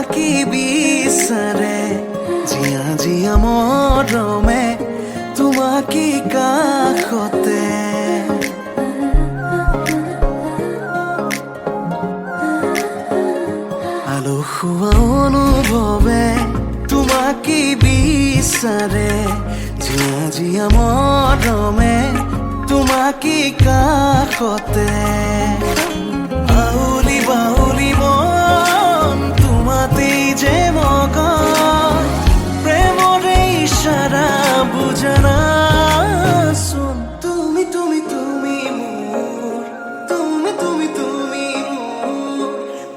তোমাকে বিচাৰে জিয়া জিয়া মৰমে তোমাকে কাষতে আলসুৱা অনুভৱে তোমাকে বিচাৰে জিয়া জিয়া মৰমে তোমাকে কাষতে আউলি বাউলি মন তোমাতেই যে মগন প্ৰেমৰে ইশাৰা বুজানাচোন তুমি তুমি তুমি মোৰ তুমি তুমি তুমি মোৰ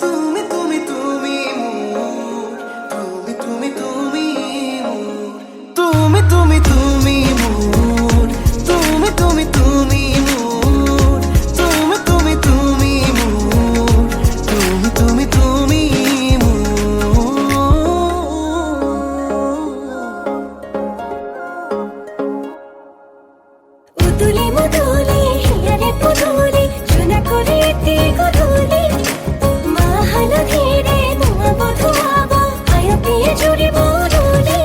তুমি তুমি তুমি মোৰ তুমি তুমি তুমি মোৰ তুমি তুমি তুমি মোৰ তুমি তুমি তুমি মোৰ তুমি তুমি তুমি মোৰ তুমি তুমি তুমি উদুলি মুদুলি হিয়ারে পুদুলি সোনা করে এতে গধুলি মা হালো ধীরে ধোঁয়াব ধোঁয়াব আয়া পিয়ে জুড়ি বদুলি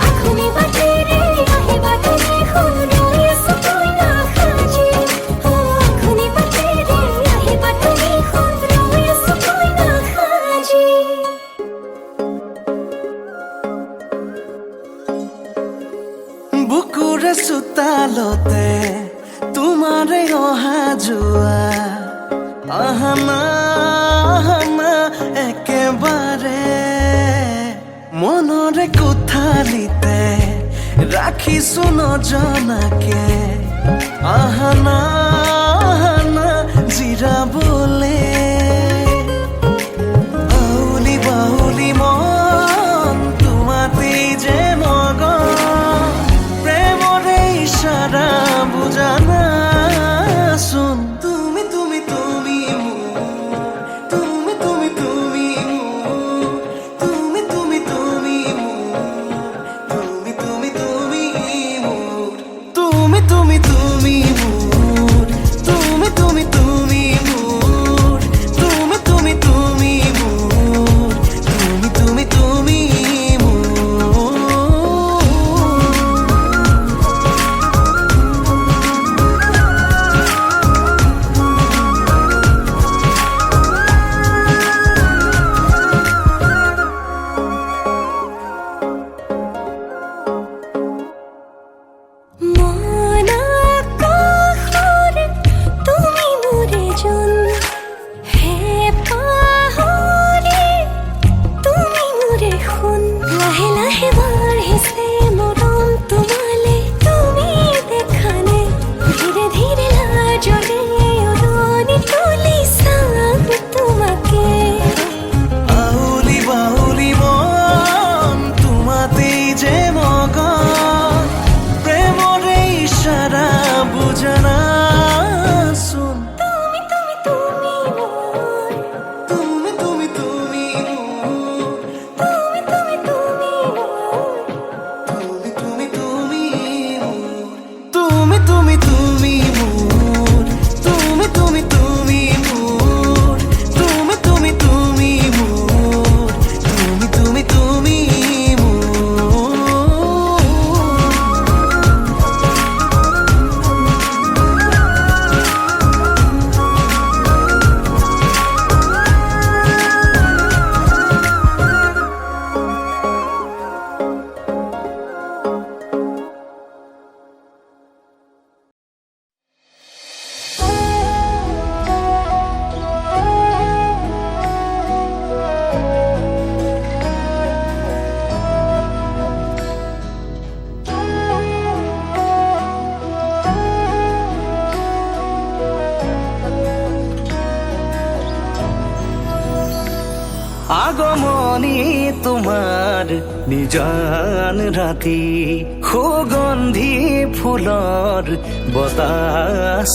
আখুনি বাটে রে আহে বাটে এখন রয়েছে তুই না খাজি আখুনি বাটে রে আহে বাটে এখন রয়েছে তুই না খাজি বুকুৰে চোতালতে তোমাৰে অহা যোৱা আহানা আহানা একেবাৰে মনৰে কোঠালিতে ৰাখিছো নজনাকে আহানা আহানা জিৰাবলে আউলি বাউলি মন তোমাতেই যে মগন প্ৰেমৰে ইশাৰা বুজানাচোন তুমি তুমি তুমি মোৰ তুমি তুমি তুমি মোৰ তুমি তুমি তুমি মোৰ তুমি তুমি তুমি মোৰ তুমি তুমি তুমি মোৰ তুমি তুমি তুমি মোৰ তুমি তুমি তুমি মোৰ তুমি তুমি তুমি মোৰ মন আকাশৰে তুমি মোৰে জোন হে পাহৰি তুমি মোৰে সোণ লাহে লাহে বাঢ়িছে মৰম তোমালে তুমি দেখানে ধীৰে ধীৰে লাজৰে উৰণি তুলি চাম তোমাকে আউলি বাউলি মন তোমাতেই যে মগন প্ৰেমৰে ইশাৰা বুজানাচোন তুমি তুমি তুমি মোৰ তুমি তুমি তুমি মোৰ তুমি তুমি তুমি মোৰ তুমি তুমি তুমি মোৰ তুমি তুমি তুমি মোৰ তুমি তুমি তুমি মোৰ তুমি তুমি তুমি মোৰ তুমি তুমি তুমি মোৰ আগমনী তোমাৰ নিজান ৰাতি সুগন্ধি ফুলৰ বতাহ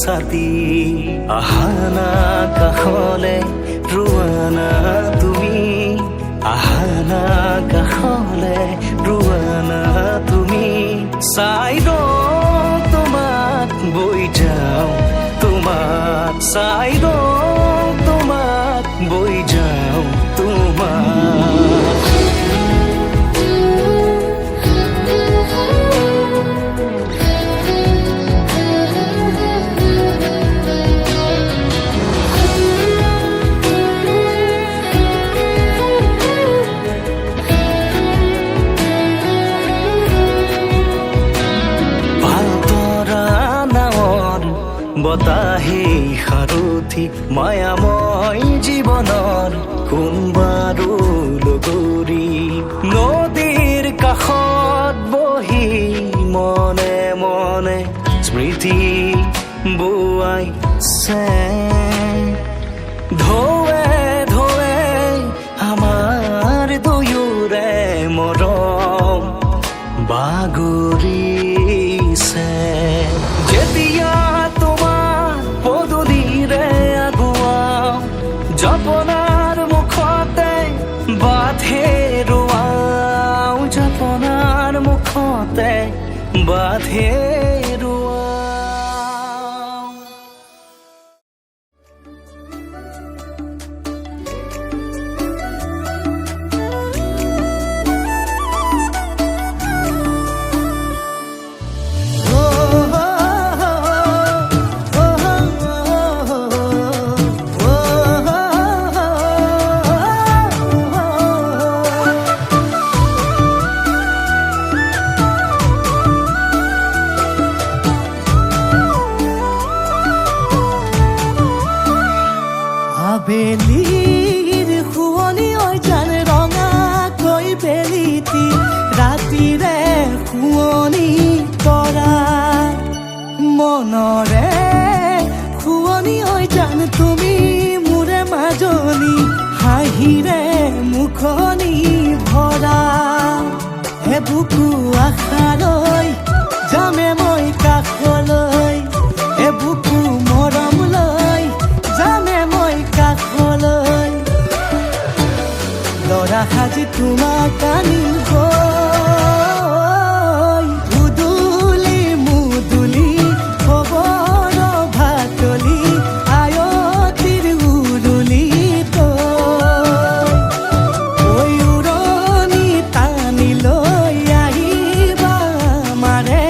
ছাতি আহানা কাষলে ৰোৱানা তুমি আহানা কাষলে ৰোৱানা তুমি চাই তোমাক বৈ যাওঁ তোমাক চাই তোমাক বৈ যাওঁ তোমাক সাৰথি মায়াময় জীৱনৰ কোনবাৰো লগৰী নদীৰ কাষত বহি মনে মনে স্মৃতি বোৱাইছে ঢৌৱে ঢৌৱে আমাৰ দুয়োৰে মৰম বাগৰিছে যেতিয়া তোমাৰ পদূলিৰে আগুৱাম জপনাৰ মুখতে বাটে ৰোৱাও জপনাৰ মুখতে বাটে ৰোৱাও আবেলিৰ শুৱনি ঐ জান ৰঙাকৈ বেলিটি ৰাতিৰে শুৱনি কৰা মনৰে শুৱনি ঐ জান তুমি মোৰে মাজনী হাঁহিৰে মুখনি ভৰা এবুকু আশালৈ যামে মই কাষলৈ এবুকু মৰম লৈ যামে মই কাষলৈ লৰা সাজি তোমাক আনিব উদুলি মুদুলি খবৰ ভাতলি আয়তিৰ উৰুলি তই উৰণি টানি লৈ আহিবা মাৰে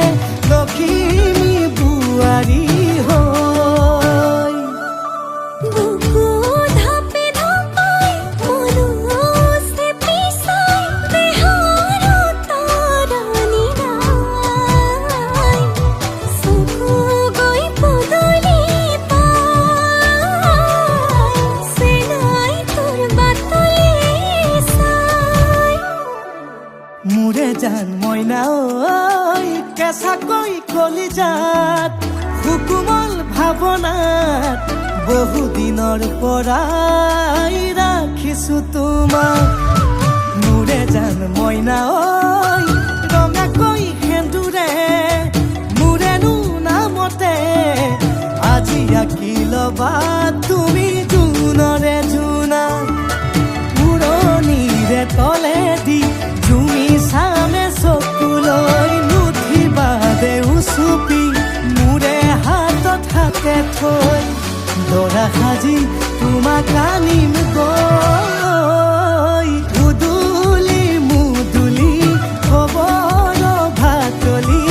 লখিমী বোৱাৰী হৈ বুকু ধাপে ধাপাই মনুষ্যে পিছাই দেহৰ তৰণি নাই চকু গৈ পদূলি পাই চেনাই তোৰ বাটলি চাই মোৰে জান মইনা ঐ কেঁচাকৈ কলিজাত সুকুমল ভাৱনাত বহুদিনৰ পৰাই ৰাখিছো তোমাক মোৰে জান মইনা ঐ ৰঙাকৈ সেন্দুৰে মোৰেনো নামতে আজি আঁকি ল'বা তুমি জোনৰে জোনা উৰণিৰে তলেদি জুমি চামে চকুলৈ নুঠিবা দেউ চুপি মোৰে হাতত হাতে থৈ দৰা সাজি তোমাক আনিম গৈ উদুলি মুদুলি খবৰ ভাতলি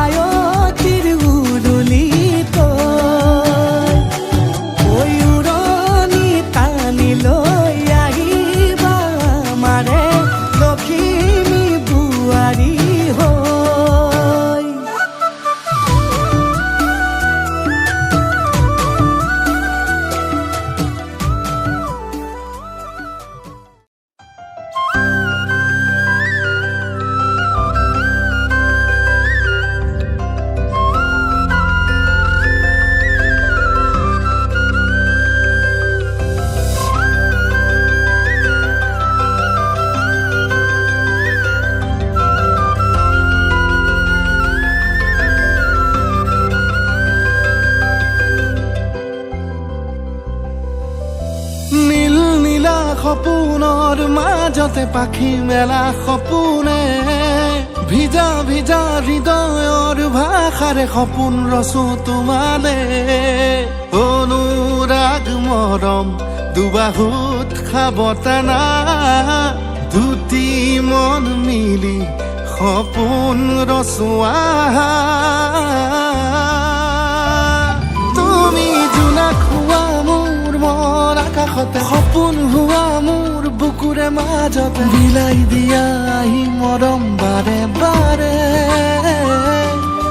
আয়তিৰ উৰুলি তই ঐ উৰণি টানি লৈ আহিবা মাৰে লখিমী বোৱাৰী হৈ নীল নীলা সপোনৰ মাজতে পাখি মেলা সপোনে ভিজা ভিজা হৃদয়ৰ ভাষাৰে সপোন ৰচো তোমালে অনুৰাগ মৰম দুবাহুত খাবতানা দুটি মন মিলি সপোন ৰচোৱা তুমি জোনাক হোৱা মোৰ মন আকাশতে সপোন হোৱা মোৰ বুকুৰে মাজতে বিলাই দিয়া আহি মৰম বাৰে বাৰে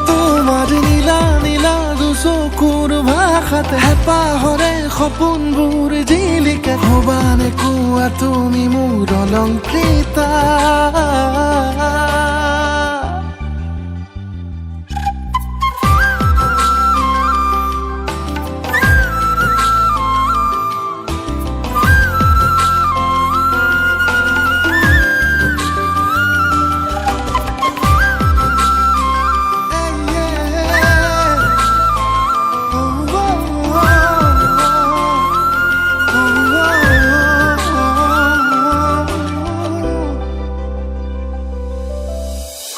তোমাৰ নীলা নীলা চকুৰ ভাষাতে হেঁপাহৰে সপোনবোৰ জিলিকে ভবানে কোৱা তুমি মোৰ অলংকৃতা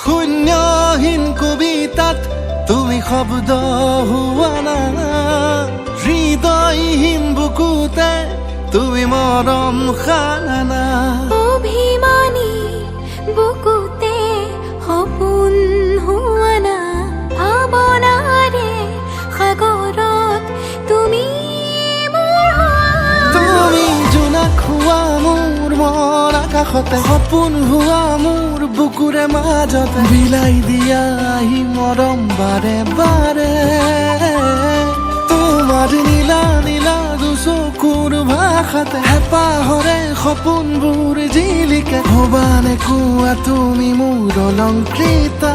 শূন্যহীন কবিতাত তুমি শব্দ হোৱা না হৃদয়হীন বুকুতে তুমি মৰম খানা অভিমানী বুকুতে সপোন হোৱা না ভাৱনাৰে সাগৰত তুমি মোৰ তুমি জোনাক হোৱা মোৰ মন আকাশতে সপোন হোৱা মোৰ বুকুৰে মাজতে বিলাই দিয়া আহি মৰম বাৰে বাৰে তোমাৰ নীলা নীলা দুচকুৰ ভাষাতে হেঁপাহৰে সপোনবোৰ জিলিকে ভবানে কোৱা তুমি মোৰ অলংকৃতা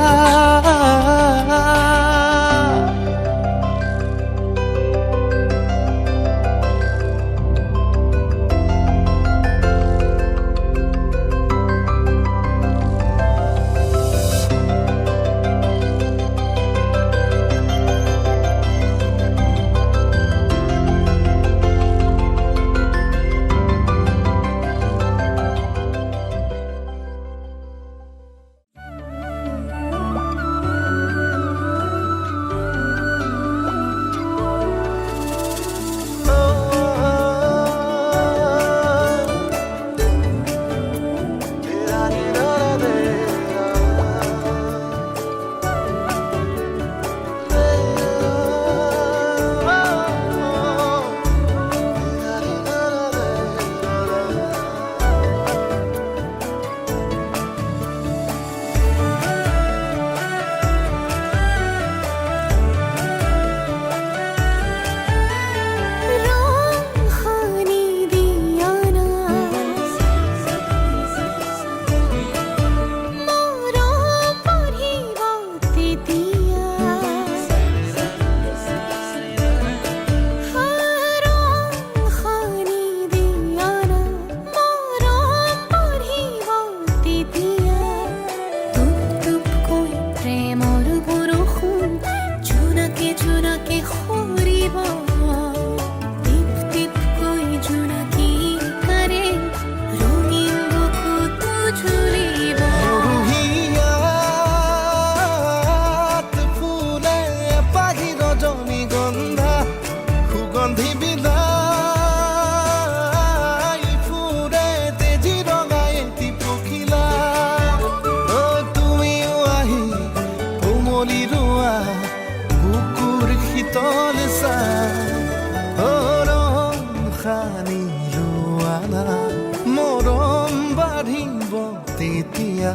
মৰম বাঢ়িব তেতিয়া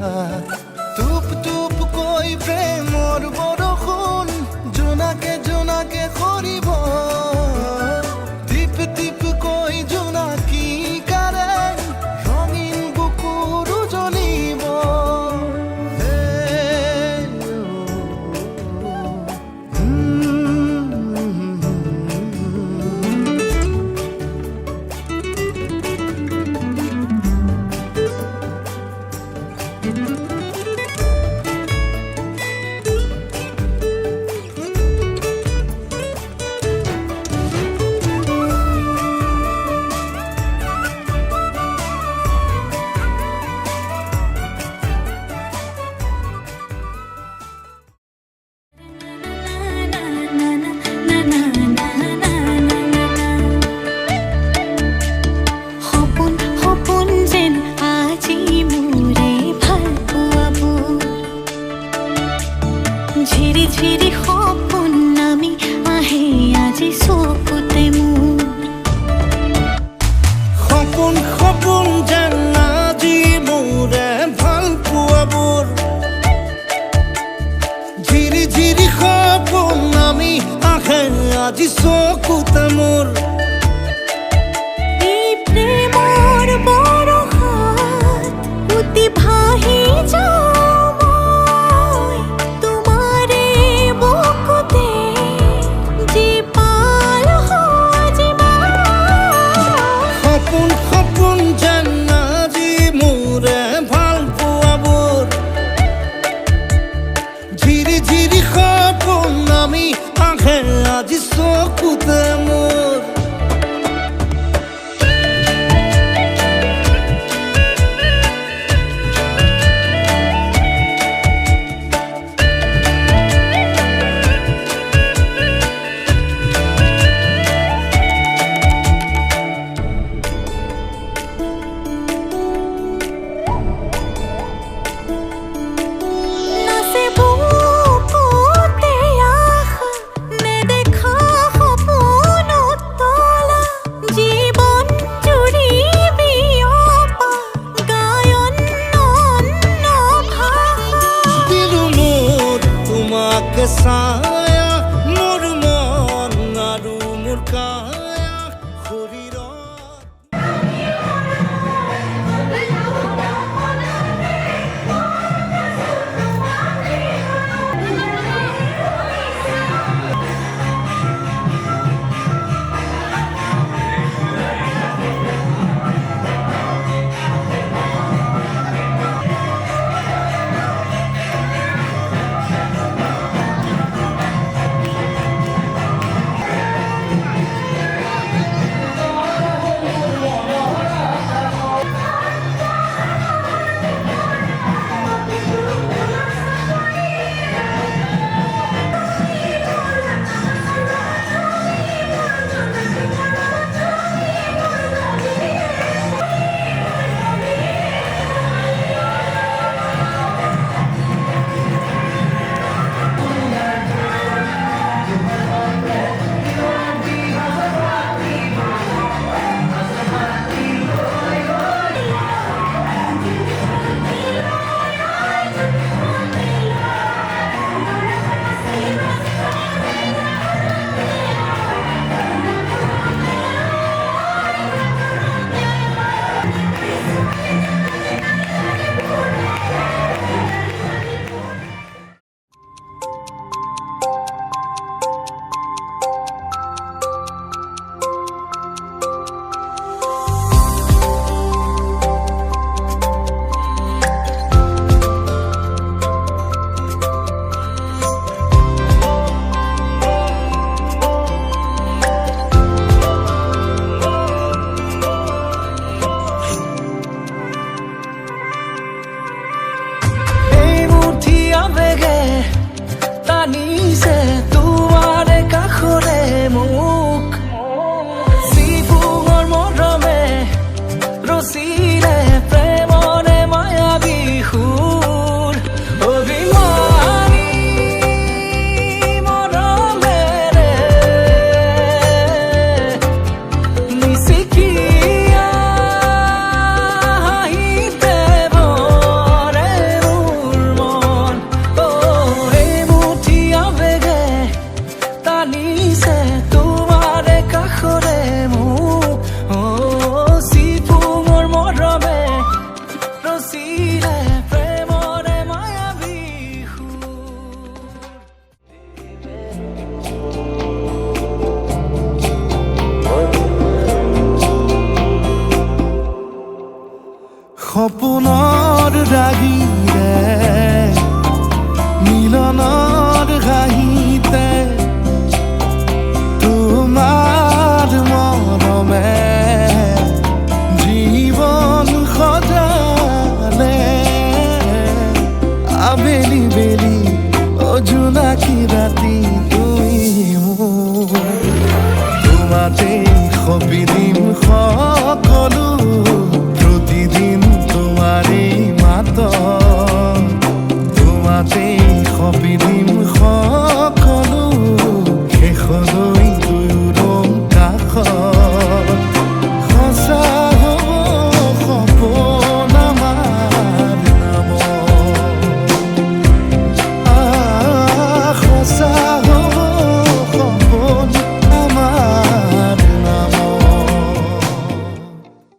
টুপ টুপ কৈ প্ৰেমৰ বৰষুণ জোনাকে জোনাকে সৰিব টিপ টিপ কৈ জোনাকী কাৰে ৰঙীন বুকুৰো জ্বলিব ঝিৰি সপোন নামি আহে আজি চকুতে মোৰ সপোন সপোন যেন আজি মোৰে ভাল পোৱাবোৰ ঝিৰি ঝিৰি সপোন নামি আহে আজি চকুতে মোৰ এই প্ৰেমৰ বৰষাত উটি ভাহি যাওঁ মই তোমাৰে বুকুতে জীপাল সজীৱা সপোন সপোন যেন আজি মোৰে ভাল পোৱাবোৰ ঝিৰি ঝিৰি সপোন আমি আহে আজি চকুতে মোৰ নাচে বুকুতে আশা নেদেখা সপোনত তলা জীৱন জুৰি বিয়পা গায়ন অন্য ভাষা দিলো মোৰ তোমাকে ছায়া মোৰ মন আৰু মোৰ কায়া শৰীৰত এই মুঠি আবেগে টানিছে তোমাৰে কাষৰে মোক চিপুঙৰ মৰমে ৰচিলে প্ৰেমৰে মায়াবী সুৰ অভিমানী মৰমেৰে নিচিকিয়া হাঁহিতে ভৰে মোৰ মন এই মুঠি আবেগে টানিছে তোমাৰে কাষৰে মোক চিপুঙৰ মৰমে ৰচিলে প্ৰেমৰে মায়াবী সুৰ সপোনৰ ৰাগিৰে মিলনৰ ঘাঁহিতে তোমাৰ মৰমে জীৱন সজালে আবেলি বেলি অজোনাকি ৰাতি তুমি মোৰ তোমাতেই সপি দিম